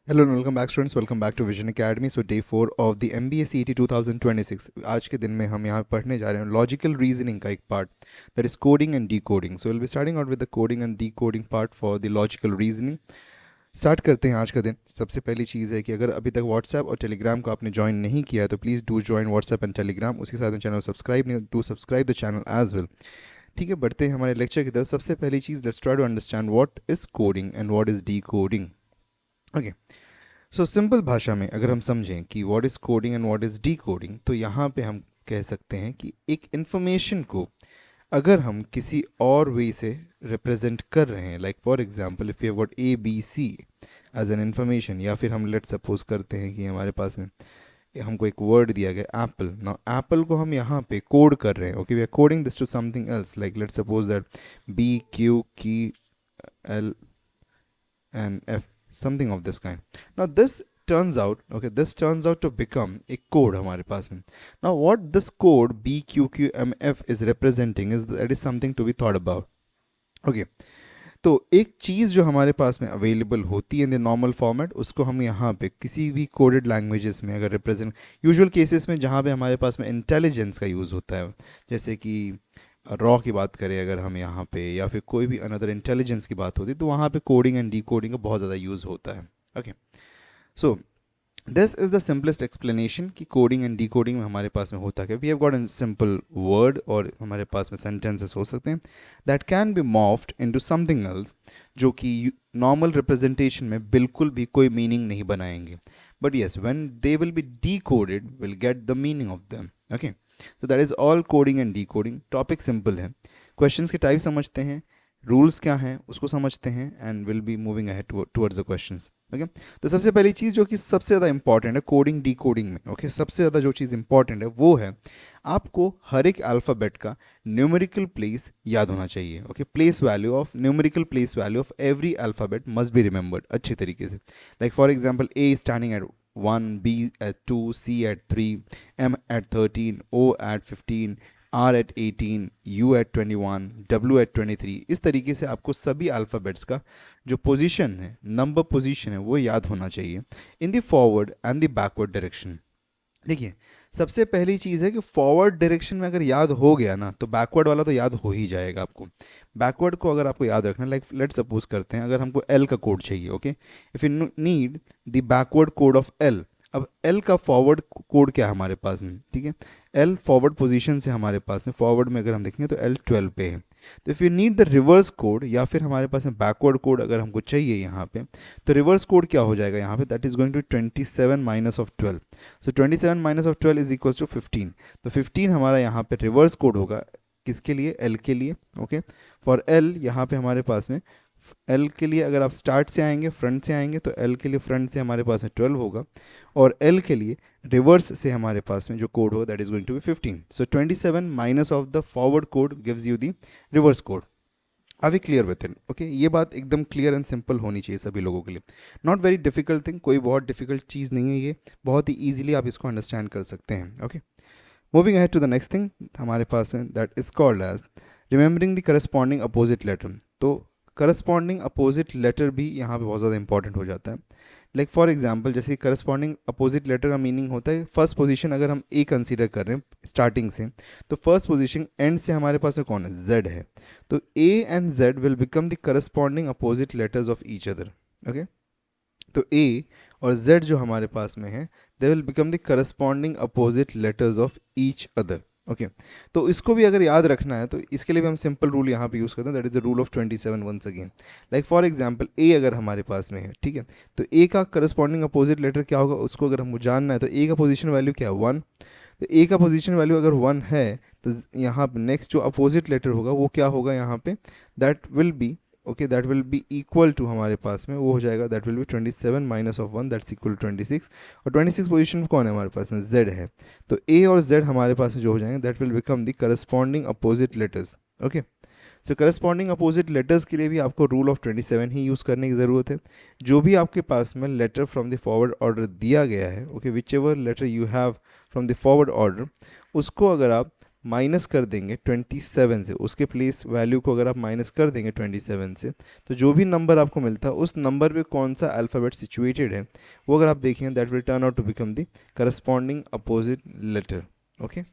Hello and welcome back students. Welcome back to Vision Academy. So day 4 of the MBA CET 2026. आज के दिन में हम यहाँ पढ़ने जा रहे हैं लॉजिकल रीजनिंग का एक part that is coding and decoding. So will be starting out with the coding and decoding part for the logical reasoning. Start करते हैं आज का दिन. सबसे पहली चीज़ है कि अगर अभी तक व्हाट्सएप और टेलीग्राम को आपने ज्वाइन नहीं किया है तो please do join WhatsApp and Telegram. उसके साथ चैनल सब्सक्राइब नहीं do subscribe the channel as well. ठीक है, बढ़ते हैं हमारे लेक्चर की तरफ. सबसे पहली चीज़, let's try to understand what is coding and what is decoding. Okay, so simple भाषा में अगर हम समझें कि what is coding and what is decoding, तो यहाँ पे हम कह सकते हैं कि एक इन्फॉर्मेशन को अगर हम किसी और वे से रिप्रेजेंट कर रहे हैं, like for example if you have got A B C as an information, या फिर हम लेट सपोज करते हैं कि हमारे पास में हमको एक वर्ड दिया गया एप्पल. नाउ एप्पल को हम यहाँ पे कोड कर रहे हैं. Okay, we are coding this to something else, like let suppose that B Q की L and F, something of this kind. Now this turns out, okay, this turns out to become a code हमारे पास में. Now what this code B Q Q M F is representing is that is something to be thought about. Okay, तो एक चीज़ जो हमारे पास में available होती है इन द नॉर्मल फॉर्मेट, उसको हम यहाँ पे किसी भी कोडेड लैंग्वेजेस में अगर रिप्रेजेंट, यूजुअल केसेस में जहाँ पे हमारे पास में इंटेलिजेंस का यूज़ होता है, जैसे कि रॉ की बात करें अगर हम यहाँ पे, या फिर कोई भी अनदर इंटेलिजेंस की बात होती है, तो वहाँ पे कोडिंग एंड डीकोडिंग का बहुत ज़्यादा यूज़ होता है. Okay, so this is the simplest explanation कि कोडिंग एंड डीकोडिंग में हमारे पास में होता है. We have got an simple word और हमारे पास में सेंटेंसेस हो सकते हैं that can be morphed into something else, जो कि नॉर्मल रिप्रेजेंटेशन में बिल्कुल भी कोई मीनिंग नहीं बनाएंगे, but yes when they will be decoded will get the meaning of them. Okay, so that is all coding and decoding. Topic simple है. Questions के टाइप समझते हैं, रूल्स क्या हैं उसको समझते हैं, and will be moving ahead towards the questions. Okay, तो सबसे पहली चीज़ जो कि सबसे ज़्यादा इंपॉर्टेंट है कोडिंग डी कोडिंग में, ओके, सबसे ज़्यादा जो चीज़ इंपॉर्टेंट है वो है आपको हर एक अल्फ़ाबेट का न्यूमेरिकल प्लेस याद होना चाहिए. Okay, place value of numerical place value of every alphabet must be remembered अच्छी तरीके से. Like for example A standing at 1, B at 2, C at 3, M at 13, O at 15, R at 18, U at 21, W at 23. इस तरीके से आपको सभी alphabets का जो पोजीशन है, नंबर पोजीशन है, वो याद होना चाहिए in the forward and the backward direction. देखिए, सबसे पहली चीज़ है कि फॉरवर्ड डायरेक्शन में अगर याद हो गया ना, तो बैकवर्ड वाला तो याद हो ही जाएगा आपको. बैकवर्ड को अगर आपको याद रखना, लाइक लेट सपोज करते हैं अगर हमको एल का कोड चाहिए, okay, if you need the backward code of L. अब एल का फॉरवर्ड कोड क्या है हमारे पास में, ठीक है, एल फॉरवर्ड पोजीशन से हमारे पास में फॉरवर्ड में अगर हम देखेंगे तो एल 12 पे है. तो if you need the reverse code, या फिर हमारे पास में बैकवर्ड कोड अगर हमको चाहिए यहाँ पे, तो रिवर्स कोड क्या हो जाएगा यहाँ पे, that is going to 27 minus of 12. So 27 minus of 12 is equal to 15. तो 15 हमारा यहाँ पे रिवर्स कोड होगा किसके लिए, एल के लिए. ओके, फॉर एल यहाँ पे हमारे पास में एल के लिए अगर आप स्टार्ट से आएंगे, फ्रंट से आएंगे, तो एल के लिए फ्रंट से हमारे पास में 12 होगा, और एल के लिए रिवर्स से हमारे पास में जो कोड होगा that is going to be 15. So 27 minus of the forward code gives you the reverse code. Are we clear with it? Okay, ये बात एकदम क्लियर एंड सिंपल होनी चाहिए सभी लोगों के लिए. नॉट वेरी डिफिकल्ट थिंग, कोई बहुत डिफिकल्ट चीज़ नहीं है, ये बहुत ही ईजिली आप इसको अंडरस्टैंड कर सकते हैं. Okay, moving ahead to the next thing हमारे पास में that is called as remembering the corresponding opposite letter. तो करस्पॉन्डिंग अपोजिट लेटर भी यहाँ पे बहुत ज़्यादा इंपॉर्टेंट हो जाता है. लाइक फॉर एग्जांपल जैसे करस्पॉन्डिंग अपोजिट लेटर का मीनिंग होता है फर्स्ट पोजीशन अगर हम ए कंसीडर कर रहे हैं स्टार्टिंग से, तो फर्स्ट पोजीशन एंड से हमारे पास में कौन है, जेड है. तो A and Z will become the corresponding opposite letters of each other. Okay, तो ए और जेड जो हमारे पास में है they will become the corresponding opposite letters of each other. Okay, तो इसको भी अगर याद रखना है तो इसके लिए भी हम सिंपल रूल यहाँ पे यूज़ करते हैं, that is the rule of 27 once again. Like for example A अगर हमारे पास में है, ठीक है, तो ए का करस्पॉन्डिंग अपोजिट लेटर क्या होगा उसको अगर हमको जानना है, तो ए का पोजीशन वैल्यू क्या है 1. तो ए का पोजीशन वैल्यू अगर 1 है, तो यहाँ पे नेक्स्ट जो अपोजिट लेटर होगा वो क्या होगा यहाँ पे, that will be, okay, that will be equal to हमारे पास में वो हो जाएगा, that will be 27 minus of 1 that's equal to 26. और 26 पोजीशन कौन है हमारे पास में, जेड है. तो ए और जेड हमारे पास जो हो जाएंगे that will become the corresponding opposite letters. Okay, so corresponding opposite letters के लिए भी आपको रूल ऑफ 27 ही यूज़ करने की ज़रूरत है. जो भी आपके पास में letter from the forward order दिया गया है, okay, whichever letter you have from the forward order, उसको अगर आप माइनस कर देंगे 27 से, उसके प्लेस वैल्यू को अगर आप माइनस कर देंगे 27 से, तो जो भी नंबर आपको मिलता है उस नंबर पे कौन सा अल्फ़ाबेट सिचुएटेड है वो अगर आप देखें, that will turn out to become the corresponding opposite letter. Okay,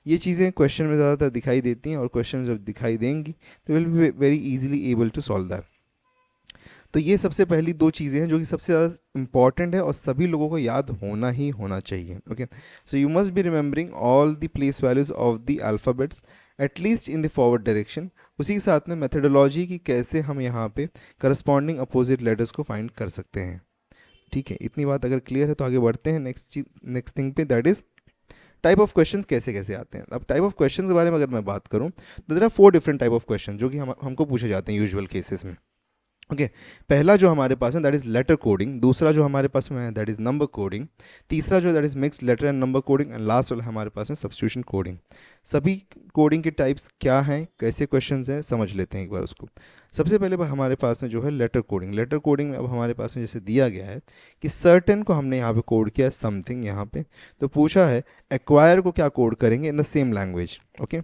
ये चीज़ें क्वेश्चन में ज़्यादातर दिखाई देती हैं, और क्वेश्चन जब दिखाई देंगी तो will be very easily able to solve that. तो ये सबसे पहली दो चीज़ें हैं जो कि सबसे ज़्यादा इंपॉर्टेंट है और सभी लोगों को याद होना ही होना चाहिए। Okay, so you must be remembering all the place values of the alphabets at least in the forward direction. उसी के साथ में मेथडोलॉजी की कैसे हम यहाँ पे करस्पॉन्डिंग अपोजिट लेटर्स को फाइंड कर सकते हैं। ठीक है, इतनी बात अगर क्लियर है तो आगे बढ़ते हैं नेक्स्ट थिंग पे, that is type of questions कैसे कैसे आते हैं। अब टाइप ऑफ क्वेश्चंस के बारे में अगर मैं बात करूँ तो there are 4 different type of question जो कि हमको पूछे जाते हैं यूजुअल केसेस में। ओके, पहला जो हमारे पास है दैट इज़ लेटर कोडिंग, दूसरा जो हमारे पास में है दैट इज़ नंबर कोडिंग, तीसरा जो that is mix letter and number coding, and last वाला हमारे पास में सब्स्टिट्यूशन कोडिंग। सभी कोडिंग के टाइप्स क्या हैं, कैसे क्वेश्चंस हैं, समझ लेते हैं एक बार उसको। सबसे पहले हमारे पास में जो है लेटर कोडिंग। लेटर कोडिंग में अब हमारे पास में जैसे दिया गया है कि सर्टेन को हमने यहाँ पे कोड किया है समथिंग यहाँ पे, तो पूछा है एक्वायर को क्या कोड करेंगे in the same language. Okay,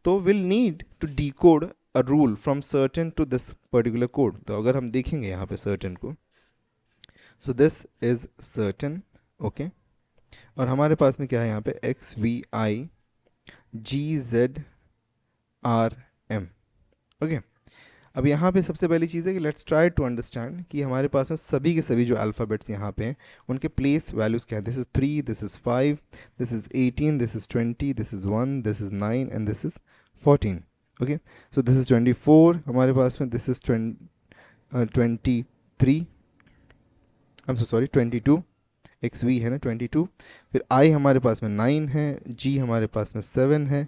तो will need to decode a rule from certain to this particular code। तो अगर हम देखेंगे यहाँ पे certain को, so this is certain। okay, और हमारे पास में क्या है यहाँ पे x v i g z r m। Okay, अब यहाँ पे सबसे पहली चीज़ है कि लेट्स ट्राई टू अंडरस्टैंड कि हमारे पास में सभी के सभी जो अल्फ़ाबेट्स यहाँ पे हैं उनके प्लेस वैल्यूज़ क्या है। This is 3, this is 5, this is 18, this is 20, this is 1, this is 9 and this is 14। Okay, so this is 24 हमारे पास में, this is 23, I am so sorry 22, X V है ना 22, फिर आई हमारे पास में 9 है, जी हमारे पास में 7 है,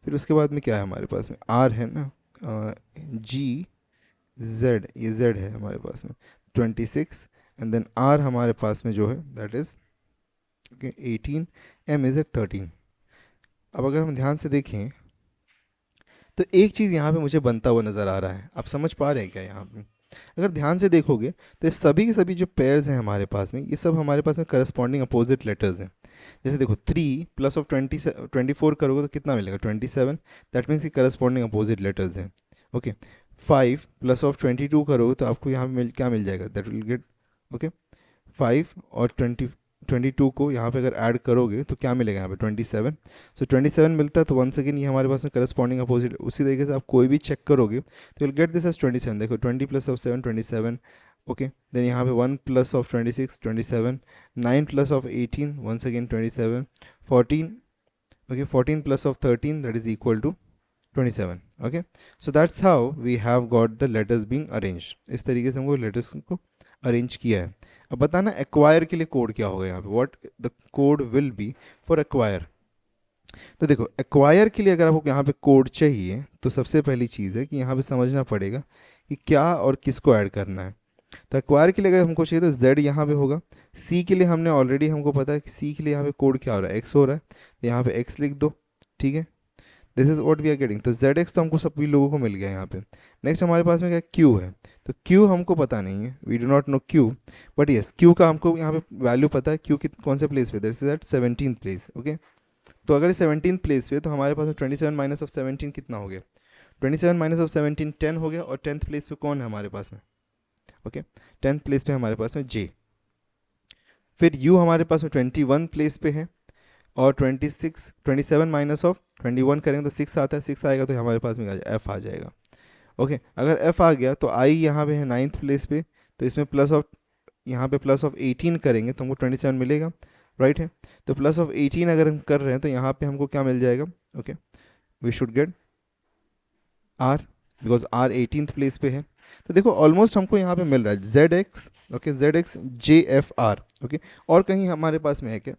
फिर उसके बाद में क्या है हमारे पास में आर है ना, जी जेड, ये जेड है हमारे पास में 26, एंड देन आर हमारे पास में जो है that is 18, M is at 13। अब अगर हम ध्यान से देखें तो एक चीज़ यहाँ पे मुझे बनता हुआ नज़र आ रहा है, आप समझ पा रहे हैं क्या यहाँ पे? अगर ध्यान से देखोगे तो ये सभी के सभी जो पेयर्स हैं हमारे पास में, ये सब हमारे पास में करस्पॉन्डिंग अपोजिट लेटर्स हैं। जैसे देखो 3 प्लस ऑफ 24 करोगे तो कितना मिलेगा 27, दैट मीन्स कि करस्पॉन्डिंग अपोजिट लेटर्स हैं। ओके, 5 प्लस ऑफ 22 करोगे तो आपको यहाँ पे क्या मिल जाएगा, दैट विल गेट ओके 5 और 22 को यहाँ पे अगर ऐड करोगे तो क्या मिलेगा यहाँ पे 27। सो 27 मिलता है, तो वंस अगेन ये हमारे पास में करस्पॉन्डिंग अपोजिट। उसी तरीके से आप कोई भी चेक करोगे तो विल गेट दिस एज 27। देखो 20 प्लस ऑफ 7 27, ओके, देन यहाँ पे 1 plus of 26 27, 9 plus of 18 once again 27, 14, okay 14 plus of 13 that is equal to 27। Okay, so that's how we have got the letters being arranged. इस तरीके से हमको letters को arrange किया है। अब बताना एक्वायर के लिए कोड क्या होगा यहाँ पे, what the code will be for acquire. तो देखो एक्वायर के लिए अगर आपको यहाँ पे कोड चाहिए तो सबसे पहली चीज़ है कि यहाँ पे समझना पड़ेगा कि क्या और किसको ऐड करना है। तो एक्वायर के लिए अगर हमको चाहिए तो z यहाँ पे होगा। c के लिए हमने ऑलरेडी हमको पता है कि c के लिए यहाँ पे कोड क्या हो रहा है, x हो रहा है, तो यहाँ पे x लिख दो। ठीक है, this is what we are getting. तो zx तो हमको सभी लोगों को मिल गया यहाँ पे। नेक्स्ट हमारे पास में क्या q है, तो q हमको पता नहीं है, we do not know q, but yes q का हमको यहाँ पे वैल्यू पता है। q कौन से प्लेस पे, this is at 17th place. Okay, तो अगर 17th प्लेस पे तो हमारे पास 27 माइनस ऑफ 17 कितना हो गया, 27 माइनस ऑफ 17 10 हो गया। और 10th प्लेस पे कौन है हमारे पास में, ओके 10th प्लेस पे हमारे पास में j। फिर u हमारे पास में 21 प्लेस पे है, और 27 माइनस ऑफ 21 करेंगे तो 6 आता है, 6 आएगा तो हमारे पास में f आ जाएगा। ओके, अगर f आ गया तो i यहाँ पे है 9th प्लेस पे, तो इसमें प्लस ऑफ यहाँ पे प्लस ऑफ 18 करेंगे तो हमको 27 मिलेगा, राइट है। तो प्लस ऑफ 18 अगर हम कर रहे हैं तो यहाँ पे हमको क्या मिल जाएगा, okay we should get r, because r 18th place पे है। तो देखो ऑलमोस्ट हमको यहाँ पे मिल रहा है zx, okay zx jfr, okay, और कहीं हमारे पास में है क्या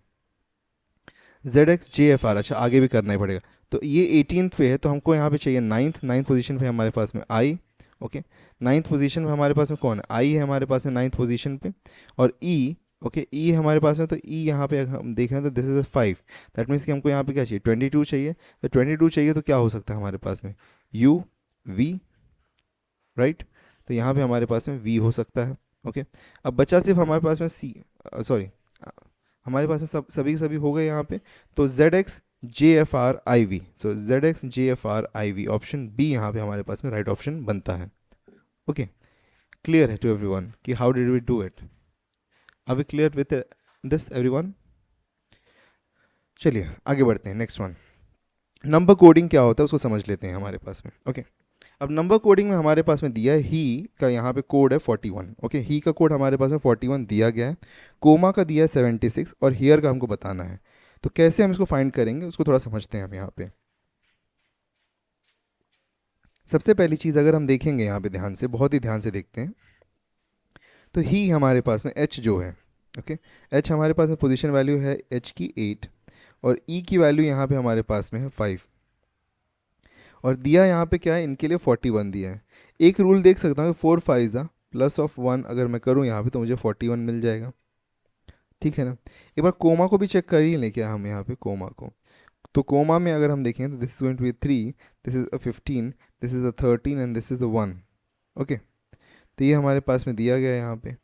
zx jfr, अच्छा आगे भी करना ही पड़ेगा। तो ये 18th पे है तो हमको यहाँ पे चाहिए 9th पोजीशन पे हमारे पास में i, ओके 9th पोजीशन पे हमारे पास में कौन है, i है हमारे पास में 9th पोजीशन पे, और e, ओके e हमारे पास में, तो e यहाँ पे अगर हम देख रहे हैं तो दिस इज 5, दैट मीन्स कि हमको यहाँ पे क्या चाहिए 22 चाहिए। तो 22 चाहिए तो क्या हो सकता है हमारे पास में u v, राइट, तो यहाँ पे हमारे पास में v हो सकता है। ओके, अब बचा सिर्फ हमारे पास में c, सॉरी हमारे पास में सभी हो गए यहाँ पे। तो zx JFRIV, so ZX JFRIV, option B यहाँ पे हमारे पास में राइट ऑप्शन बनता है। ओके, क्लियर है टू एवरीवन कि how did we do it? Are we clear with this everyone? चलिए आगे बढ़ते हैं, नेक्स्ट वन। नंबर कोडिंग क्या होता है उसको समझ लेते हैं हमारे पास में। ओके, अब नंबर कोडिंग में हमारे पास में दिया है ही का यहाँ पे कोड है 41। ओके, ही का कोड हमारे पास में 41 दिया गया है, कोमा का दिया है 76 और हियर का हमको बताना है। तो कैसे हम इसको फाइंड करेंगे उसको थोड़ा समझते हैं हम यहाँ पे। सबसे पहली चीज़ अगर हम देखेंगे यहाँ पे ध्यान से, बहुत ही ध्यान से देखते हैं, तो ही हमारे पास में एच जो है, ओके, एच हमारे पास में पोजीशन वैल्यू है एच की 8 और ई की वैल्यू यहाँ पे हमारे पास में है 5 और दिया यहाँ पे क्या है, इनके लिए 41 दिया है। एक रूल देख सकता हूँ, 4 5 दा प्लस ऑफ 1 अगर मैं करूँ यहाँ पे तो मुझे 41 मिल जाएगा, ठीक है ना। एक बार कोमा को भी चेक कर ही लें क्या हम यहाँ पे कोमा को, तो कोमा में अगर हम देखें तो this is going to be 3, this is a 15, this is a 13 and this is the 1। ओके, तो ये हमारे पास में दिया गया है यहाँ पे।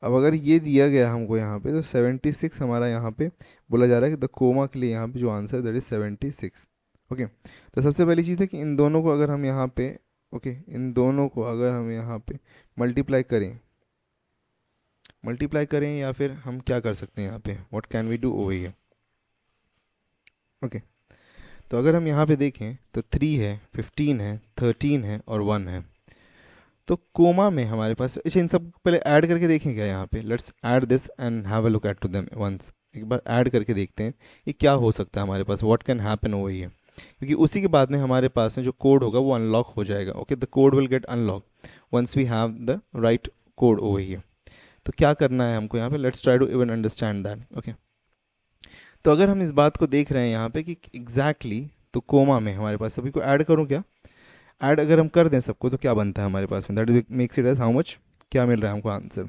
अब अगर ये दिया गया हमको यहाँ पे तो 76 हमारा यहाँ पे बोला जा रहा है कि द कोमा के लिए यहाँ पे जो आंसर दैट इज 76। ओके, तो सबसे पहली चीज़ है कि इन दोनों को अगर हम यहाँ पे, ओके, इन दोनों को अगर हम यहाँ पे मल्टीप्लाई करें या फिर हम क्या कर सकते हैं यहाँ पे, what can we do over here? Okay, तो अगर हम यहाँ पे देखें तो 3 है, 15 है, 13 है और 1 है। तो कोमा में हमारे पास, अच्छा इन सब पहले ऐड करके देखें क्या यहाँ पे, let's add this and have a look at to them once. एक बार ऐड करके देखते हैं ये क्या हो सकता है हमारे पास, what can happen over here, क्योंकि उसी के बाद में हमारे पास में जो कोड होगा वो अनलॉक हो जाएगा। Okay, the code will get unlock once we have the right code over here. तो क्या करना है हमको यहाँ पे, let's try to even understand that. Okay, तो अगर हम इस बात को देख रहे हैं यहाँ पे कि एग्जैक्टली तो कोमा में हमारे पास सभी को ऐड करूँ क्या, ऐड अगर हम कर दें सबको तो क्या बनता है हमारे पास में, that makes it as how much, क्या मिल रहा है हमको answer,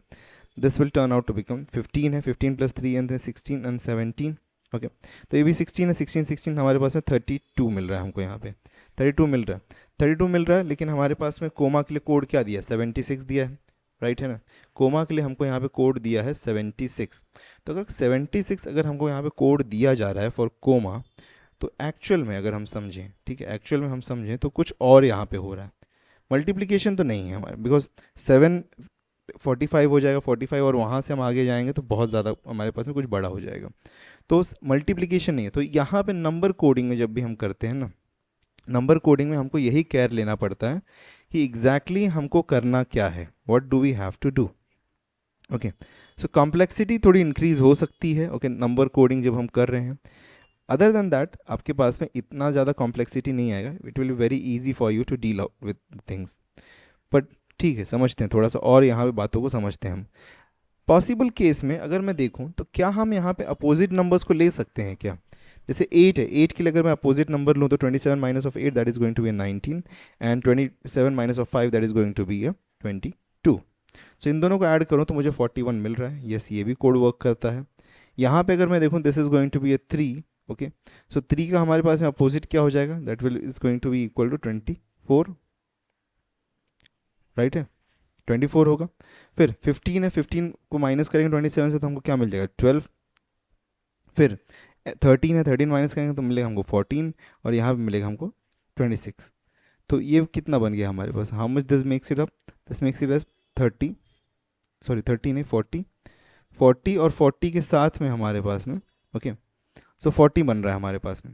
this will turn out to become 15 है, 15 प्लस 3 एंड 16 एंड 17। ओके, तो ये भी 16 है, 16 हमारे पास में 32 मिल रहा है हमको यहाँ पे, 32 मिल रहा है, 32 मिल रहा है। लेकिन हमारे पास में कोमा के लिए कोड क्या दिया है, 76 दिया है, राइट है ना। कोमा के लिए हमको यहाँ पे कोड दिया है 76। तो अगर 76 अगर हमको यहाँ पे कोड दिया जा रहा है फॉर कोमा, तो एक्चुअल में अगर हम समझें, ठीक है, एक्चुअल में हम समझें तो कुछ और यहाँ पे हो रहा है, मल्टीप्लिकेशन तो नहीं है हमारे, बिकॉज 7 45 हो जाएगा, 45 और वहाँ से हम आगे जाएंगे तो बहुत ज़्यादा हमारे पास में कुछ बड़ा हो जाएगा, तो मल्टीप्लिकेशन नहीं है। तो यहाँ पे नंबर कोडिंग में जब भी हम करते हैं ना, नंबर कोडिंग में हमको यही केयर लेना पड़ता है कि एग्जैक्टली हमको करना क्या है, what do we have to do. Okay, so complexity थोड़ी इंक्रीज हो सकती है, ओके, नंबर कोडिंग जब हम कर रहे हैं। अदर देन दैट आपके पास में इतना ज़्यादा कॉम्प्लेक्सिटी नहीं आएगा, it will be very easy for you to deal out with things. But ठीक है, समझते हैं थोड़ा सा और यहाँ पे बातों को समझते हैं हम। पॉसिबल केस में अगर मैं देखूँ तो क्या हम यहाँ पे अपोजिट नंबर्स को ले सकते हैं क्या, जैसे 8 है, 8 के लिए अगर मैं अपोजिट नंबर लूँ तो 27 minus of 8 that is going to be 19 and 27 minus of 5 that is going to be 22। So इन दोनों को ऐड करूँ तो मुझे 41 मिल रहा है, यस ये भी कोड वर्क करता है। यहाँ पे अगर मैं देखूँ this is going to be 3। Okay, so 3 का हमारे पास में अपोजिट क्या हो जाएगा, that will is going to be equal to 24, right है, 24 होगा। फिर 15 है, 15 को माइनस करेंगे 27 से तो हमको क्या मिल जाएगा, 12। फिर 13 है, 13 माइनस करेंगे तो मिलेगा हमको 14 और यहाँ पे मिलेगा हमको 26। तो ये कितना बन गया हमारे पास, how much this makes it up, this makes it as 30, sorry 30 नहीं 40, 40 और 40 के साथ में हमारे पास में, ओके, सो 40 बन रहा है हमारे पास में।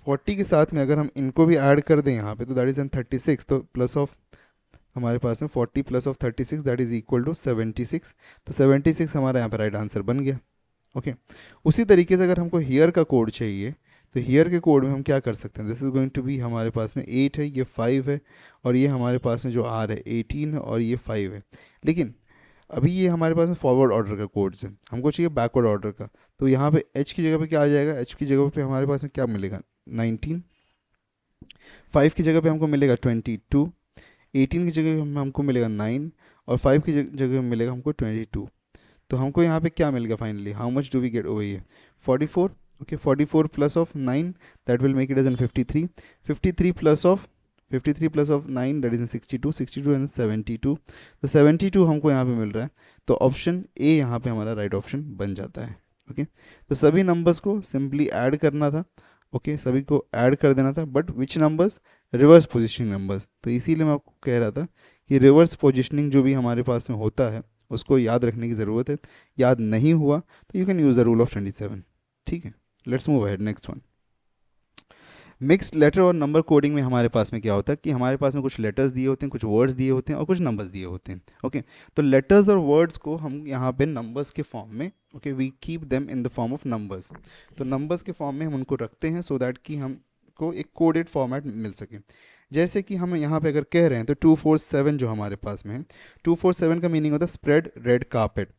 40 के साथ में अगर हम इनको भी ऐड कर दें यहाँ पे तो दैट इज एन 36, तो प्लस ऑफ हमारे पास में 40 plus of 36 that is equal to 76। तो 76 हमारा यहाँ पे राइट आंसर बन गया। ओके, उसी तरीके से अगर हमको हियर का कोड चाहिए तो हियर के कोड में हम क्या कर सकते हैं, this is going to be हमारे पास में 8 है, ये 5 है और ये हमारे पास में जो आर है 18 है और ये 5 है। लेकिन अभी ये हमारे पास में फॉरवर्ड ऑर्डर का कोड्स है, हमको चाहिए बैकवर्ड ऑर्डर का। तो यहाँ पे एच की जगह पे क्या आ जाएगा, एच की जगह पे हमारे पास में क्या मिलेगा 19, 5 की जगह पे हमको मिलेगा 22, 18 की जगह में हमको मिलेगा 9 और 5 की जगह में मिलेगा हमको 22। तो हमको यहाँ पे क्या मिल गया finally, how much do we get over here, 44। Okay, 44 plus of 9 that will make it as an 53, 53 plus of 9 that is 62, 62 and 72। तो 72 हमको यहाँ पे मिल रहा है, तो ऑप्शन ए यहाँ पे हमारा राइट ऑप्शन बन जाता है। ओके, तो सभी नंबर्स को सिंपली ऐड करना था ओके सभी को ऐड कर देना था, but which numbers, reverse positioning numbers. तो इसीलिए मैं आपको कह रहा था कि रिवर्स पोजिशनिंग जो भी हमारे पास में होता है उसको याद रखने की ज़रूरत है। याद नहीं हुआ तो you can use the rule of 27। ठीक है, let's move ahead next one. Mixed letter और नंबर कोडिंग में हमारे पास में क्या होता है कि हमारे पास में कुछ लेटर्स दिए होते हैं, कुछ वर्ड्स दिए होते हैं और कुछ नंबर्स दिए होते हैं। ओके, तो लेटर्स और वर्ड्स को हम यहाँ पे नंबर्स के फॉर्म में, okay, we keep them in the form of numbers. तो नंबर्स के फॉर्म में हम उनको रखते हैं सो दैट कि हमको एक कोडेड फॉर्मेट मिल सके। जैसे कि हम यहाँ पे अगर कह रहे हैं तो 247 जो हमारे पास में है, 247 का मीनिंग होता है स्प्रेड रेड कारपेट।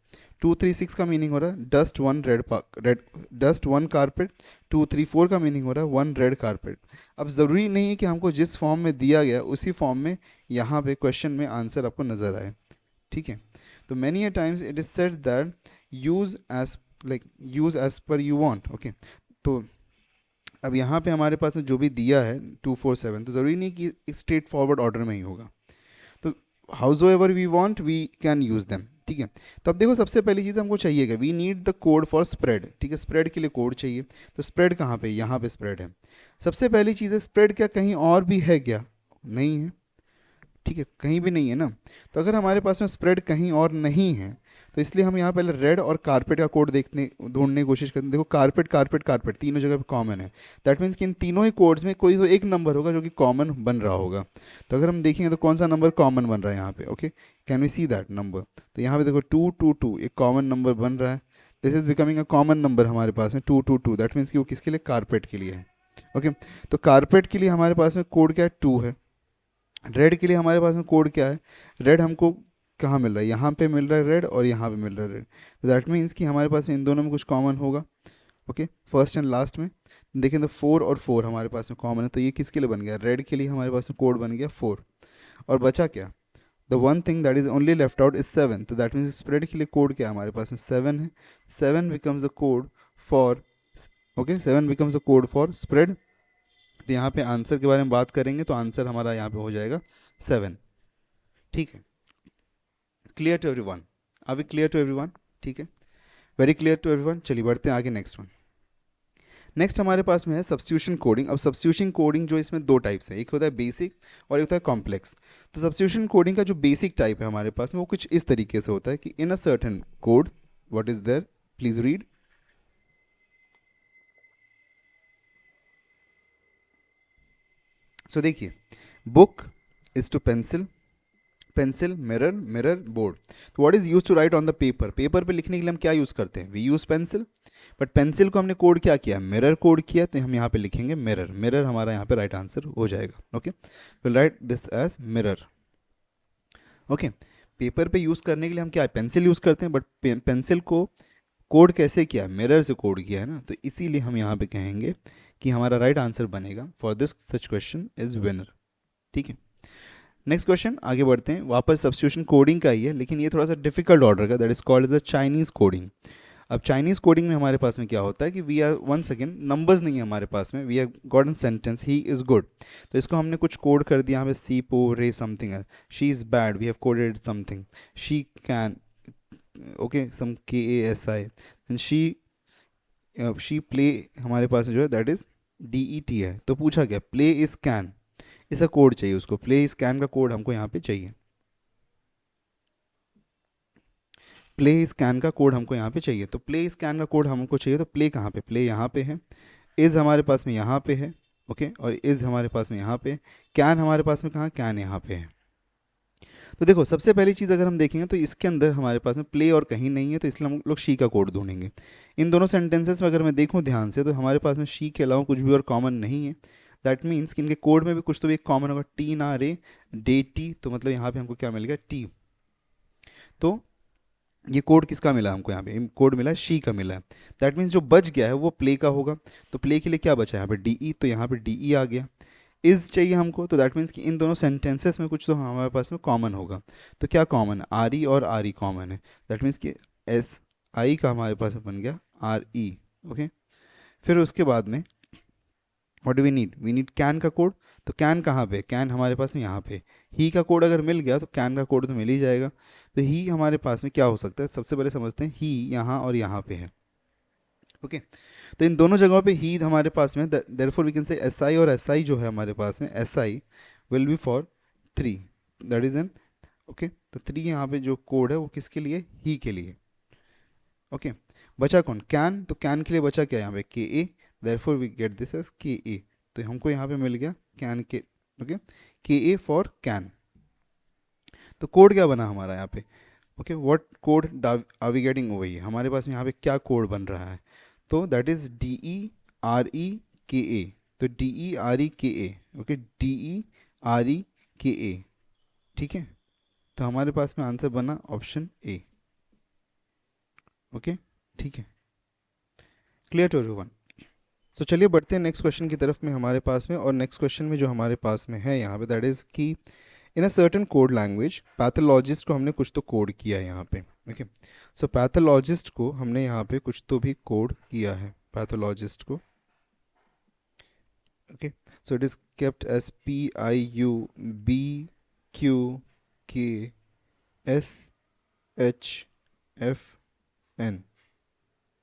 236 का मीनिंग हो रहा है डस्ट वन कारपेट। 234 का मीनिंग हो रहा है वन रेड कारपेट। अब ज़रूरी नहीं है कि हमको जिस फॉर्म में दिया गया उसी फॉर्म में यहाँ पे क्वेश्चन में आंसर आपको नज़र आए। ठीक है, तो many a times it is said that use as per you want. Okay, तो अब यहाँ पे हमारे पास में जो भी दिया है 247, तो ज़रूरी नहीं कि स्ट्रेट फॉरवर्ड ऑर्डर में ही होगा। तो however we want we can use them. ठीक है, तो अब देखो सबसे पहली चीज़ हमको चाहिएगा, we need the code for spread. ठीक है, स्प्रेड के लिए कोड चाहिए। तो स्प्रेड कहाँ पे, यहाँ पे स्प्रेड है। सबसे पहली चीज़ है स्प्रेड क्या कहीं और भी है क्या, नहीं है। ठीक है, कहीं भी नहीं है ना। तो अगर हमारे पास में स्प्रेड कहीं और नहीं है तो इसलिए हम यहाँ पहले रेड और कारपेट का कोड ढूंढने की कोशिश करते हैं। देखो कारपेट कारपेट कारपेट तीनों जगह पे कॉमन है। दैट मीन्स कि इन तीनों ही कोड्स में कोई तो एक नंबर होगा जो कि कॉमन बन रहा होगा। तो अगर हम देखेंगे तो कौन सा नंबर कॉमन बन रहा है यहाँ पे, okay, can we see that number. तो यहाँ पे देखो 222 एक कॉमन नंबर बन रहा है। This is becoming a common number हमारे पास में 222। दैट मीन्स कि वो किसके लिए, कारपेट के लिए है। ओके, तो कारपेट के लिए हमारे पास में कोड क्या है, 2 है। रेड के लिए हमारे पास में कोड क्या है, रेड हमको कहाँ मिल रहा है, यहाँ पे मिल रहा है रेड और यहाँ पे मिल रहा है रेड। तो दैट मीन्स कि हमारे पास इन दोनों में कुछ कॉमन होगा। ओके, फर्स्ट एंड लास्ट में देखें तो 4 और 4 हमारे पास में कॉमन है। तो ये किसके लिए बन गया, रेड के लिए हमारे पास में कोड बन गया 4। और बचा क्या, the one thing that is only left out is 7। तो दैट मीन्स स्प्रेड के लिए कोड क्या है हमारे पास में, 7 है। 7 becomes the code for, okay, 7 becomes the code for spread. तो यहाँ पे आंसर के बारे में बात करेंगे तो आंसर हमारा यहाँ पे हो जाएगा 7। ठीक है, clear to everyone, are we clear to everyone. ठीक है, वेरी क्लियर टू एवरीवन। चलिए बढ़ते हैं आगे नेक्स्ट वन। नेक्स्ट हमारे पास में है सब्स्टिट्यूशन कोडिंग। अब सब्स्टिट्यूशन कोडिंग जो इसमें दो टाइप्स है, एक होता है बेसिक और एक होता है कॉम्प्लेक्स। तो सब्स्टिट्यूशन कोडिंग का जो बेसिक टाइप है हमारे पास में वो कुछ इस तरीके से होता है कि in a certain code what is there, please read. So देखिए, book is to pencil, pencil mirror, mirror board. तो what is use to write on the paper, paper पे लिखने के लिए हम क्या यूज़ करते हैं, we use pencil. But pencil को हमने कोड क्या किया, मिरर कोड किया। तो हम यहाँ पे लिखेंगे मिरर, मिरर हमारा यहाँ पे राइट आंसर हो जाएगा। Okay, will write this as mirror. Okay, paper पे यूज़ करने के लिए हम क्या पेंसिल यूज़ करते हैं, बट पेंसिल को कोड कैसे किया, मिरर से कोड किया है ना। तो इसीलिए हम यहाँ पे कहेंगे कि हमारा राइट आंसर बनेगा for this such question is winner. ठीक है, नेक्स्ट क्वेश्चन आगे बढ़ते हैं। वापस सब्स्टिट्यूशन कोडिंग का ही है लेकिन ये थोड़ा सा डिफिकल्ट ऑर्डर का, that is called the Chinese coding. अब चाइनीज़ कोडिंग में हमारे पास में क्या होता है कि we are one second, numbers नहीं है हमारे पास में, we are got an sentence he is good. तो इसको हमने कुछ कोड कर दिया, यहाँ पे सी पो रे समथिंग है, she is bad, we have coded something, she can, okay, some KASI, and she play हमारे पास जो है दैट इज़ DET है। तो पूछा क्या, प्ले इज़ कैन, इसका कोड चाहिए उसको, प्ले इज़ कैन का कोड हमको यहाँ पे चाहिए, प्ले स्कैन का कोड हमको यहाँ पे चाहिए। तो प्ले स्कैन का कोड हमको चाहिए, तो प्ले कहाँ पे, प्ले यहाँ पे है, इज़ हमारे पास में यहाँ पे है, ओके, और इज़ हमारे पास में यहाँ पे, कैन हमारे पास में कहाँ, कैन यहाँ पे है। तो देखो सबसे पहली चीज़ अगर हम देखेंगे तो इसके अंदर हमारे पास में प्ले और कहीं नहीं है, तो इसलिए हम लोग शी का कोड ढूंढेंगे। इन दोनों सेंटेंसेस में अगर मैं देखूँ ध्यान से तो हमारे पास में शी के अलावा कुछ भी और कॉमन नहीं है। दैट मीन्स कि इनके कोड में भी कुछ तो भी एक कॉमन होगा, टी ना रे डे टी, तो मतलब यहाँ पे हमको क्या मिल गया, टी। तो ये कोड किसका मिला हमको, यहाँ पे कोड मिला है शी का मिला है। दैट मीन्स जो बच गया है वो प्ले का होगा। तो प्ले के लिए क्या बचा है यहाँ पे, DE, तो यहाँ पे DE आ गया। इज़ चाहिए हमको, तो दैट मीन्स कि इन दोनों सेंटेंसेस में कुछ तो हमारे पास में कॉमन होगा। तो क्या कॉमन है, RE और RE कॉमन है। दैट मीन्स कि SI का हमारे पास में बन गया RE। ओके, फिर उसके बाद में what do we need, we need can का कोड। तो कैन कहाँ पे, कैन हमारे पास में यहाँ पे। ही का कोड अगर मिल गया तो कैन का कोड तो मिल ही जाएगा। तो ही हमारे पास में क्या हो सकता है, सबसे पहले समझते हैं, ही यहाँ और यहाँ पे है। ओके, तो इन दोनों जगहों पे ही हमारे पास में, therefore we can say S I और एस आई जो है हमारे पास में, S I will be for 3, that is N, okay, तो 3 यहाँ पे जो कोड है वो किसके लिए, ही के लिए। ओके, बचा कौन, कैन, तो कैन के लिए बचा क्या यहाँ पे, K A, therefore we get this as K A, तो हमको यहाँ पे मिल गया can K, okay, K A for can. तो कोड क्या बना हमारा यहाँ पे, okay, what code are we getting over here, हमारे पास में यहाँ पे क्या कोड बन रहा है, तो that is D E R E K A, तो D E R E K A, okay, D E R E K A, ठीक है, तो हमारे पास में आंसर बना ऑप्शन ए। ओके, ठीक है, क्लियर टू एवरीवन। तो चलिए बढ़ते हैं नेक्स्ट क्वेश्चन की तरफ में हमारे पास में, और नेक्स्ट क्वेश्चन में जो हमारे पास में है यहाँ पे, दैट इज़ कि in a certain code language pathologist को हमने कुछ तो कोड किया है यहाँ पे। ओके, सो पैथोलॉजिस्ट को हमने यहाँ पे कुछ तो भी कोड किया है, पैथोलॉजिस्ट को। Okay, so it is kept S P I U B Q K S H F N,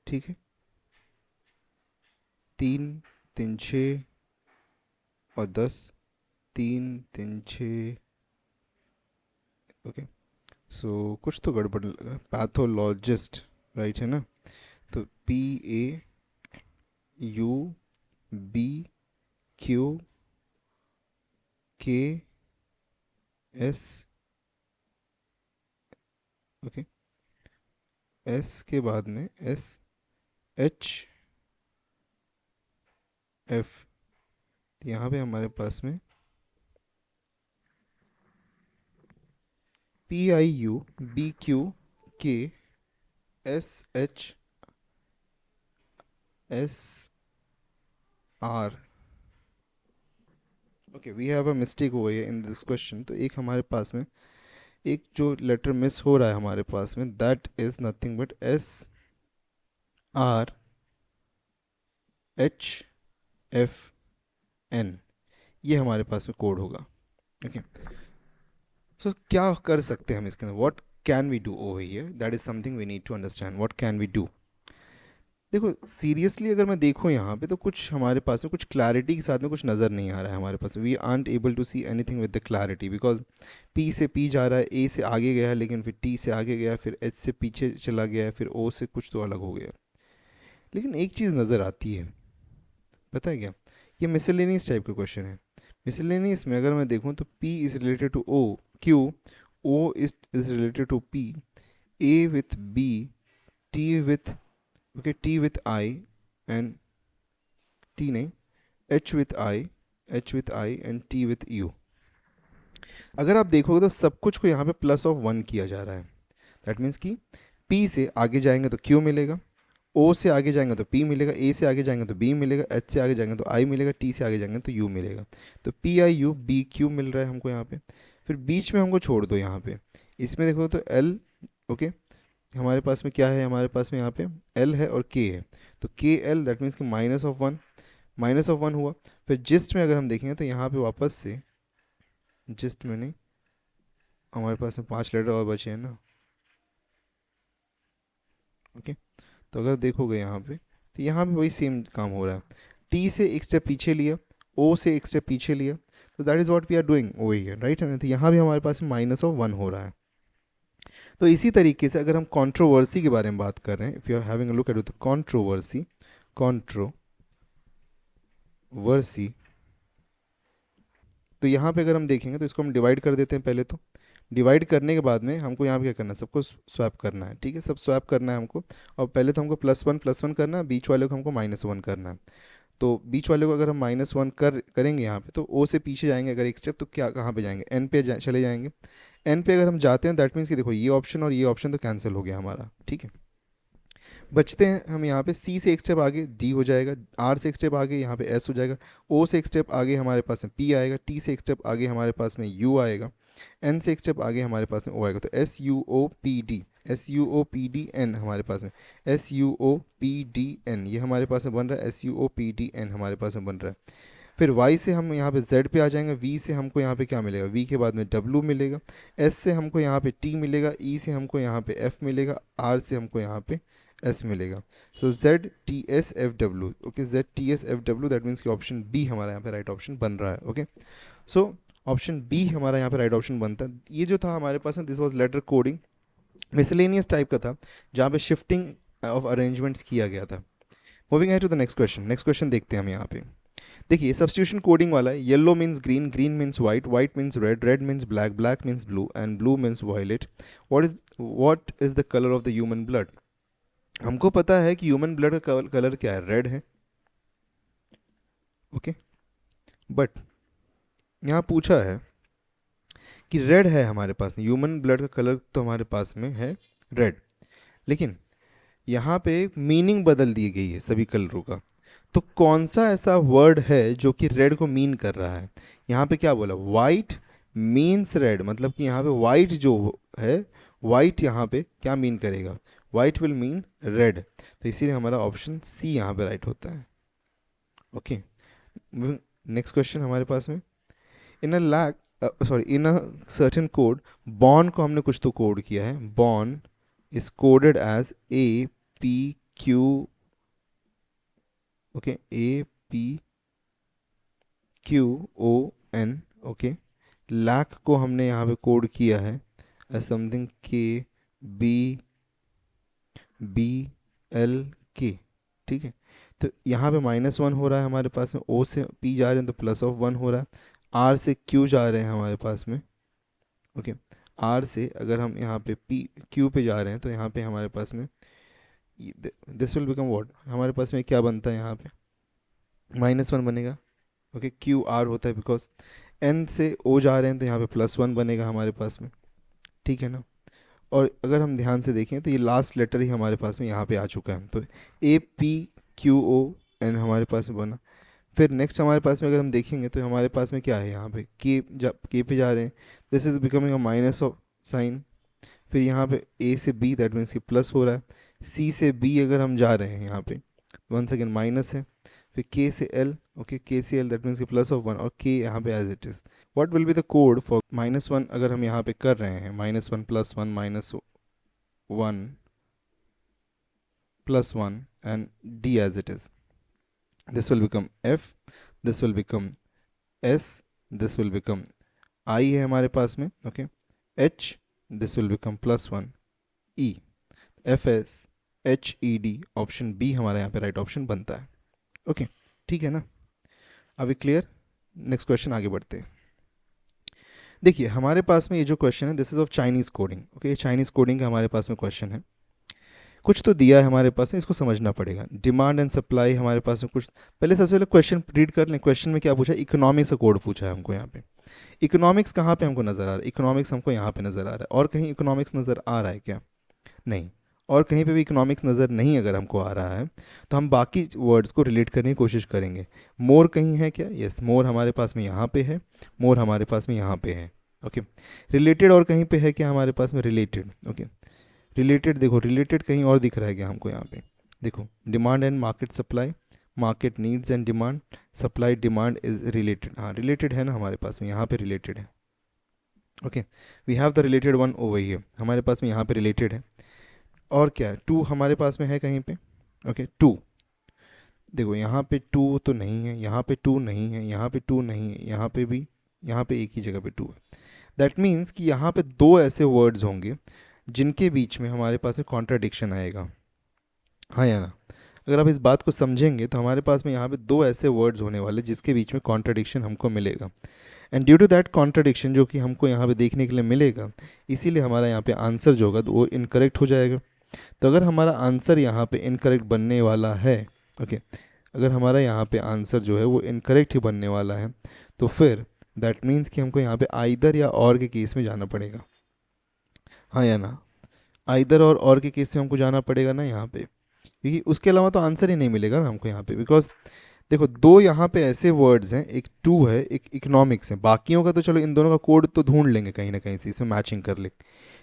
ठीक है, 3 3 6 और 10, 3 3 6, ओके, सो कुछ तो गड़बड़ लगा, पैथोलॉजिस्ट, राइट है ना, तो P A U B Q K S, okay, S के बाद में एस एच एफ, यहाँ पे हमारे पास में P I U B Q K S H S R, okay, we have a mistake over here in this question, तो एक हमारे पास में एक जो लेटर मिस हो रहा है हमारे पास में, that is nothing but S R H F N, ये हमारे पास में कोड होगा। ओके, सो क्या कर सकते हैं हम इसके अंदर, what can we do over here, that is something we need to understand, what can we do. देखो सीरियसली अगर मैं देखूँ यहाँ पे, तो कुछ हमारे पास में कुछ क्लैरिटी के साथ में कुछ नज़र नहीं आ रहा है हमारे पास, we aren't able to see anything with the clarity, because P से पी जा रहा है, ए से आगे गया है, लेकिन फिर टी से आगे गया, फिर एच से पीछे चला गया है, फिर ओ से कुछ तो अलग हो गया। लेकिन एक चीज़ नज़र आती है, पता है क्या, ये मिसलेनियस टाइप का क्वेश्चन है। मिसलेनियस में अगर मैं देखूँ तो P is related to O, Q, O is related to P, A with B, T with, okay, T with I, and T नहीं, H with I, H with I and T with U। अगर आप देखोगे तो सब कुछ को यहाँ पे +1 किया जा रहा है, दैट मीन्स कि P से आगे जाएंगे तो Q मिलेगा, O से आगे जाएंगे तो P मिलेगा, A से आगे जाएंगे तो B मिलेगा, H से आगे जाएंगे तो I मिलेगा, T से आगे जाएंगे तो U मिलेगा, तो P I U B Q मिल रहा है हमको यहाँ पे। फिर बीच में हमको छोड़ दो यहाँ पे, इसमें देखो तो L, ओके, हमारे पास में क्या है, हमारे पास में यहाँ पे L है और K है, तो के एल दैट मीन्स कि -1 हुआ। फिर जिस्ट में अगर हम देखेंगे तो यहाँ पे वापस से जिस्ट में नहीं, हमारे पास में 5 लेटर और बचे हैं ना, ओके, तो अगर देखोगे यहाँ पे तो यहाँ पे वही सेम काम हो रहा है, टी से एक स्टेप पीछे लिया, ओ से एक स्टेप पीछे लिया, तो that is what we are doing over here, right है ना, तो यहाँ भी हमारे पास -1 हो रहा है। तो इसी तरीके से अगर हम कंट्रोवर्सी के बारे में बात कर रहे हैं, if you are having a look at the controversy, तो यहाँ पे अगर हम देखेंगे तो इसको हम डिवाइड कर देते हैं पहले, तो डिवाइड करने के बाद में हमको यहाँ पे क्या करना है, सबको स्वैप करना है, ठीक है, सब स्वैप करना है हमको, और पहले तो हमको +1 करना है, बीच वाले को हमको -1 करना है। तो बीच वाले को अगर हम -1 करेंगे यहाँ पे, तो ओ से पीछे जाएंगे अगर एक स्टेप, तो क्या कहाँ पे जाएंगे, एन पे चले जाएंगे। एन पे अगर हम जाते हैं दैट मीन्स कि देखो ये ऑप्शन और ये ऑप्शन तो कैंसिल हो गया हमारा, ठीक है, बचते हैं हम यहाँ पे सी से एक स्टेप आगे डी हो जाएगा, आर से एक स्टेप आगे यहाँ पे एस हो जाएगा, ओ से एक स्टेप आगे हमारे पास में पी आएगा, टी से एक स्टेप आगे हमारे पास में यू आएगा, एन से एक स्टेप आगे हमारे पास में ओ आएगा, तो SUOPD हमारे पास में SUOPDN, ये हमारे पास में बन रहा है, SUOPDN हमारे पास में बन रहा है। फिर Y से हम यहाँ पे Z पे आ जाएंगे, V से हमको यहाँ पे क्या मिलेगा, V के बाद में W मिलेगा, S से हमको यहाँ पे T मिलेगा, E से हमको यहाँ पे F मिलेगा, R से हमको यहाँ पे एस मिलेगा. So Z T S F W. Okay, Z T S F W, that means कि ऑप्शन बी हमारा यहाँ पे राइट ऑप्शन बन रहा है. ओके, सो ऑप्शन बी हमारा यहाँ पे राइट ऑप्शन बनता है. ये जो था हमारे पास, this was letter coding, miscellaneous type का था, जहाँ पे शिफ्टिंग ऑफ अरेंजमेंट्स किया गया था. मूविंग है to the next question. Next question देखते हैं हम यहाँ पे. देखिए, सब्स्टिट्यूशन कोडिंग वाला है. Yellow means green, green means white, white means red, red means black, black means blue and blue means violet. What is the colour of the human blood. हमको पता है कि ह्यूमन ब्लड का colour क्या है, red है. Okay, but यहाँ पूछा है कि रेड है हमारे पास, ह्यूमन ब्लड का कलर तो हमारे पास में है रेड, लेकिन यहाँ पे मीनिंग बदल दी गई है सभी कलरों का. तो कौन सा ऐसा वर्ड है जो कि रेड को मीन कर रहा है. यहाँ पे क्या बोला, वाइट मीन्स रेड, मतलब कि यहाँ पे वाइट जो है, वाइट यहाँ पे क्या मीन करेगा, वाइट विल मीन रेड. तो इसीलिए हमारा ऑप्शन सी यहाँ पे राइट होता है. ओके, नेक्स्ट क्वेश्चन हमारे पास में. In a in a certain code, born को हमने कुछ तो कोड किया है. Born is coded as A P Q. Okay, A P Q O N. Okay, lack को हमने यहाँ पे कोड किया है as something K B B L K. ठीक है, तो यहाँ पे -1 हो रहा है हमारे पास में, ओ से पी जा रहे हैं तो +1 हो रहा है, आर से क्यू जा रहे हैं हमारे पास में. ओके, आर से अगर हम यहाँ पे पी क्यू पे जा रहे हैं तो यहाँ पे हमारे पास में दिस विल बिकम व्हाट, हमारे पास में क्या बनता है यहाँ पे, -1 बनेगा. ओके, क्यू आर होता है बिकॉज एन से ओ जा रहे हैं तो यहाँ पे +1 बनेगा हमारे पास में. ठीक है ना. और अगर हम ध्यान से देखें तो ये लास्ट लेटर ही हमारे पास में यहाँ पे आ चुका है, तो A P Q O N हमारे पास में बना. फिर नेक्स्ट हमारे पास में अगर हम देखेंगे तो हमारे पास में क्या है, यहाँ पे के पे जा रहे हैं, this is becoming a minus of sine. फिर यहाँ पे ए से बी, दैट मीन्स कि प्लस हो रहा है. सी से बी अगर हम जा रहे हैं यहाँ पे, वन सेकेंड माइनस है. फिर के से एल. ओके, के से एल, दैट मीन्स कि +1, और के यहाँ पे as it is. What will be the code for -1 अगर हम यहाँ पे कर रहे हैं, -1 +1 -1 +1 and d as it is. This will become f, this will become s, this will become I है हमारे पास में. Okay, h, this will become +1 e. f s h e d, option B हमारा यहाँ पे राइट ऑप्शन बनता है. Okay, ठीक है ना. अभी क्लियर. नेक्स्ट क्वेश्चन आगे बढ़ते हैं. देखिए, हमारे पास में ये जो क्वेश्चन है, this is of Chinese coding. Okay, Chinese coding का हमारे पास में क्वेश्चन है. कुछ तो दिया है हमारे पास में, इसको समझना पड़ेगा. डिमांड एंड सप्लाई हमारे पास में कुछ, पहले सबसे पहले क्वेश्चन रीड कर लें. क्वेश्चन में क्या पूछा है, इकोनॉमिक्स का कोड पूछा है हमको यहाँ पे. इकोनॉमिक्स कहाँ पे हमको नज़र आ रहा है, इकोनॉमिक्स हमको यहाँ पे नज़र आ रहा है. और कहीं इकोनॉमिक्स नज़र आ रहा है क्या, नहीं. और कहीं पे भी इकोनॉमिक्स नज़र नहीं अगर हमको आ रहा है तो हम बाकी वर्ड्स को रिलेट करने की कोशिश करेंगे. मोर कहीं है क्या, यस, मोर हमारे पास में यहाँ पे है, मोर हमारे पास में यहाँ पे है. ओके, रिलेटेड और कहीं पे है क्या हमारे पास में, रिलेटेड. ओके, रिलेटेड, देखो रिलेटेड कहीं और दिख रहा है क्या हमको यहाँ पे, देखो demand and market supply, market needs and demand, supply demand is related. हाँ, रिलेटेड है ना हमारे पास में, यहाँ पे रिलेटेड है. Okay, we have the related one over here, हमारे पास में यहाँ पे रिलेटेड है. और क्या है, टू हमारे पास में है कहीं पे. ओके, टू, देखो यहाँ पे टू तो नहीं है, यहाँ पे टू नहीं है, यहाँ पे टू नहीं है, यहाँ पे भी, यहाँ पे एक ही जगह पे टू है. दैट मीन्स कि यहाँ पे दो ऐसे वर्ड्स होंगे जिनके बीच में हमारे पास में कॉन्ट्राडिक्शन आएगा. हाँ या ना. अगर आप इस बात को समझेंगे तो हमारे पास में यहाँ पे दो ऐसे वर्ड्स होने वाले जिसके बीच में कॉन्ट्राडिक्शन हमको मिलेगा. And due to that contradiction जो कि हमको यहाँ पे देखने के लिए मिलेगा, इसीलिए हमारा यहाँ पे आंसर जो होगा तो वो इनकरेक्ट हो जाएगा. तो अगर हमारा आंसर यहाँ पे इनकरेक्ट बनने वाला है, ओके, अगर हमारा यहाँ पे आंसर जो है वो इनकरेक्ट ही बनने वाला है, तो फिर दैट मीन्स कि हमको यहाँ पे आइदर या और के केस में जाना पड़ेगा. हाँ या ना. आइदर और के केस में हमको जाना पड़ेगा ना यहाँ पे, क्योंकि उसके अलावा तो आंसर ही नहीं मिलेगा ना हमको यहाँ पे. बिकॉज देखो, दो यहाँ पे ऐसे वर्ड्स हैं, एक टू है, एक इकोनॉमिक्स है. बाकियों का तो चलो इन दोनों का कोड तो ढूंढ लेंगे कहीं ना कहीं से, इसमें मैचिंग कर ले.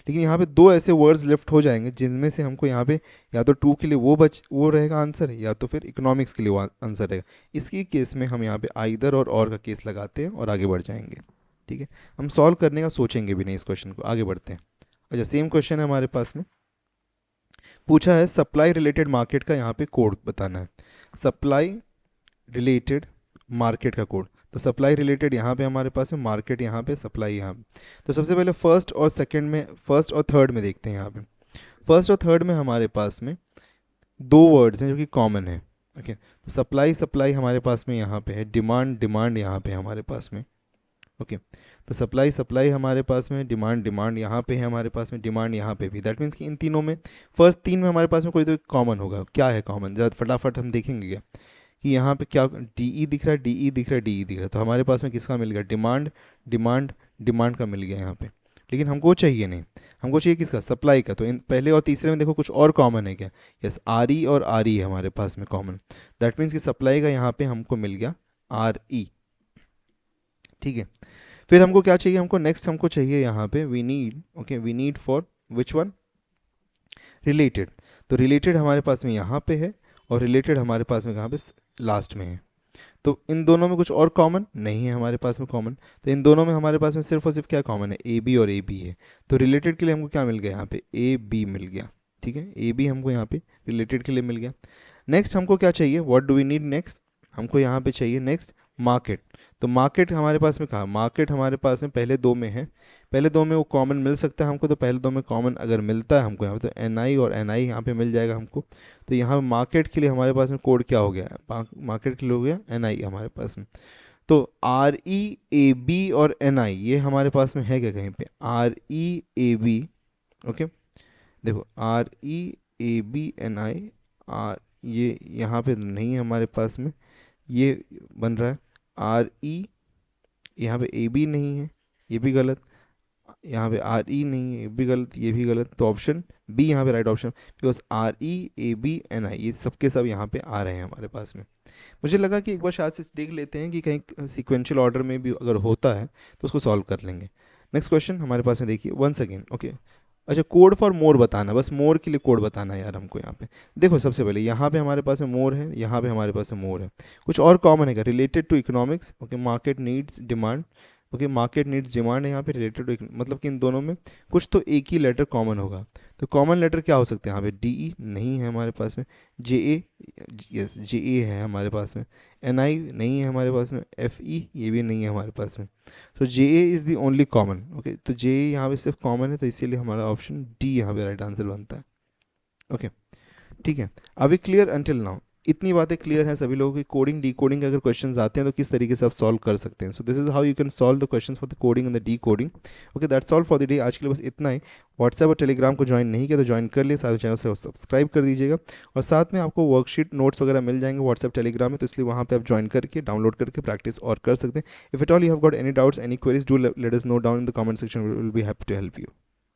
लेकिन यहाँ पे दो ऐसे वर्ड्स लेफ्ट हो जाएंगे जिनमें से हमको यहाँ पे या तो टू के लिए वो रहेगा आंसर, या तो फिर इकोनॉमिक्स के लिए वो आंसर रहेगा. इसकी केस में हम यहाँ पे आइदर और का केस लगाते हैं और आगे बढ़ जाएंगे. ठीक है, हम सॉल्व करने का सोचेंगे भी नहीं इस क्वेश्चन को. आगे बढ़ते हैं. अच्छा, सेम क्वेश्चन है हमारे पास में. पूछा है सप्लाई रिलेटेड मार्केट का यहाँ पे कोड बताना है, सप्लाई रिलेटेड मार्केट का कोड। तो सप्लाई रिलेटेड यहाँ पे हमारे पास है, मार्केट यहाँ पे, सप्लाई यहाँ पे। तो सबसे पहले फर्स्ट और सेकंड में, फर्स्ट और थर्ड में देखते हैं। यहाँ पे फर्स्ट और थर्ड में हमारे पास में दो वर्ड्स हैं जो कि कॉमन है। ओके, तो सप्लाई सप्लाई हमारे पास में यहाँ पे है, डिमांड डिमांड यहाँ पे हमारे पास में। ओके, तो सप्लाई सप्लाई हमारे पास में, डिमांड डिमांड यहाँ पे है हमारे पास में, डिमांड यहाँ पे भी। दैट मीन्स कि इन तीनों में, फर्स्ट तीन में हमारे पास में कोई तो कॉमन होगा। क्या है कॉमन, जरा फटाफट हम देखेंगे क्या कि यहाँ पे क्या डी ई दिख रहा है, डी ई दिख रहा है, डी ई दिख रहा है। तो हमारे पास में किसका मिल गया, डिमांड डिमांड डिमांड का मिल गया यहाँ पे। लेकिन हमको चाहिए नहीं, हमको चाहिए किसका, सप्लाई का। तो इन पहले और तीसरे में देखो कुछ और कॉमन है क्या, यस, आर ई और आर ई है हमारे पास में कॉमन। दैट मीन्स कि सप्लाई का यहाँ पे हमको मिल गया आर ई। ठीक है, फिर हमको क्या चाहिए, हमको नेक्स्ट हमको चाहिए यहाँ पे we need, okay, we need for which one, related. तो रिलेटेड हमारे पास में यहाँ पे है और रिलेटेड हमारे पास में कहाँ पे, लास्ट में है। तो इन दोनों में कुछ और कॉमन नहीं है हमारे पास में कॉमन। तो इन दोनों में हमारे पास में सिर्फ और सिर्फ क्या कॉमन है, ए बी और ए बी है। तो रिलेटेड के लिए हमको क्या मिल गया यहाँ पे, ए बी मिल गया। ठीक है, ए बी हमको यहाँ पे रिलेटेड के लिए मिल गया। नेक्स्ट हमको क्या चाहिए, what do we need next, हमको यहाँ पे चाहिए नेक्स्ट मार्केट। तो मार्केट हमारे पास में कहाँ, मार्केट हमारे पास में पहले दो में है, पहले दो में वो कॉमन मिल सकता है हमको। तो पहले दो में कॉमन अगर मिलता है हमको यहाँ पे, तो एन आई और एन आई यहाँ पे मिल जाएगा हमको। तो यहाँ मार्केट के लिए हमारे पास में कोड क्या हो गया, मार्केट के लिए हो गया एन आई हमारे पास में। तो आर ई ए बी और एन आई ये हमारे पास में है क्या कहीं पे, R E A B, okay, देखो R E A B N I, R ये यहाँ पे नहीं है हमारे पास में, ये बन रहा है आर ई, यहाँ पे ए बी नहीं है, ये भी गलत, यहाँ पे आर ई नहीं है, ये भी गलत, ये भी गलत। तो ऑप्शन बी यहाँ पे right option, because R E A B N I ये सब के सब यहाँ पे आ रहे हैं हमारे पास में। मुझे लगा कि एक बार शायद से देख लेते हैं कि कहीं सीक्वेंशियल ऑर्डर में भी अगर होता है तो उसको सॉल्व कर लेंगे। नेक्स्ट क्वेश्चन हमारे पास में देखिए वंस अगेन, ओके, अच्छा कोड फॉर मोर बताना, बस मोर के लिए कोड बताना है यार हमको यहाँ पे। देखो सबसे पहले यहाँ पे हमारे पास में मोर है, यहाँ पे हमारे पास में मोर है, कुछ और कॉमन है क्या, related to economics, okay, market needs demand, okay, market needs demand है यहाँ पे रिलेटेड टू, मतलब कि इन दोनों में कुछ तो एक ही लेटर कॉमन होगा। तो कॉमन लेटर क्या हो सकते हैं यहाँ पे, डी ई नहीं है हमारे पास में, जे ए, यस जे ए है हमारे पास में, एन आई नहीं है हमारे पास में, एफ ई ये भी नहीं है हमारे पास में। तो J A is the only common, okay, तो जे ए यहाँ पे सिर्फ कॉमन है, तो इसीलिए हमारा ऑप्शन डी यहाँ पे राइट आंसर बनता है। ओके, ठीक है, अभी क्लियर अंटिल नाउ, इतनी बातें क्लियर हैं सभी लोगों की। कोडिंग डी कोडिंग के अगर क्वेश्चंस आते हैं तो किस तरीके से आप सॉल्व कर सकते हैं। So this is how you can solve the questions for the coding and the D coding. Okay, that's all for the day. आज के लिए बस इतना ही। व्हाट्सएप और टेलीग्राम को ज्वाइन नहीं किया तो ज्वाइन कर लिए, साथ चैनल से सब्सक्राइब कर दीजिएगा, और साथ में आपको वर्कशीट नोट्स वगैरह मिल जाएंगे व्हाट्सएप टेलीग्राम में, तो इसलिए वहाँ पे आप ज्वाइन करके डाउनलोड करके प्रैक्टिस और कर सकते हैं। If at all you have got any doubts any queries, do let us know down in the comment section, we will be happy to help you.